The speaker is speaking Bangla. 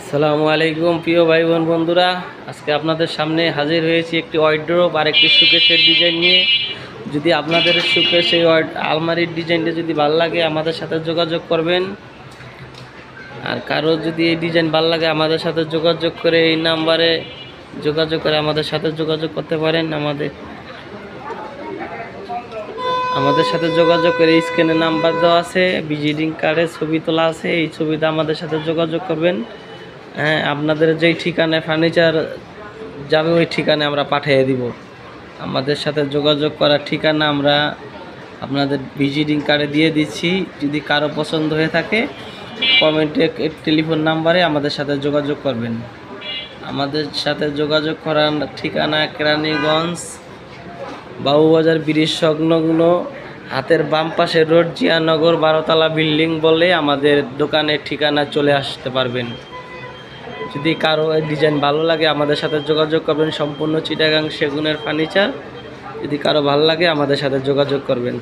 আসসালামু আলাইকুম প্রিয় ভাই বোন বন্ধুরা, আজকে আপনাদের সামনে হাজির হয়েছি একটি ওয়ার্ডরোব আর একটি শোকেসের ডিজাইন নিয়ে। যদি আপনাদের শোকেস এই আলমারির ডিজাইনটা যদি ভালো লাগে আমাদের সাথে যোগাযোগ করবেন। আর কারো যদি এই ডিজাইন ভালো লাগে আমাদের সাথে যোগাযোগ করে এই নাম্বারে যোগাযোগ করে আমাদের সাথে যোগাযোগ করতে পারেন। আমাদের সাথে যোগাযোগ করে স্ক্রিনে নাম্বার দেওয়া আছে, ভিজিটিং কার্ডে ছবি তোলা আছে, এই ছবিতে আমাদের সাথে যোগাযোগ করবেন। হ্যাঁ, আপনাদের যেই ঠিকানায় ফার্নিচার যাবে ওই ঠিকানায় আমরা পাঠিয়ে দিব। আমাদের সাথে যোগাযোগ করার ঠিকানা আমরা আপনাদের ভিজিটিং কার্ডে দিয়ে দিচ্ছি। যদি কারো পছন্দ হয়ে থাকে কমেন্টে টেলিফোন নাম্বারে আমাদের সাথে যোগাযোগ করবেন। আমাদের সাথে যোগাযোগ করার ঠিকানা কেরানীগঞ্জ বাবুবাজার ব্রিজ সংলগ্ন হাতের বাম পাশে রোড, জিয়ানগর 12তলা বিল্ডিং বলে আমাদের দোকানের ঠিকানা চলে আসতে পারবেন। যদি কারো ডিজাইন ভালো লাগে আমাদের সাথে যোগাযোগ করবেন। সম্পূর্ণ চিটাগাং সেগুনের ফার্নিচার। যদি কারো ভালো লাগে আমাদের সাথে যোগাযোগ করবেন।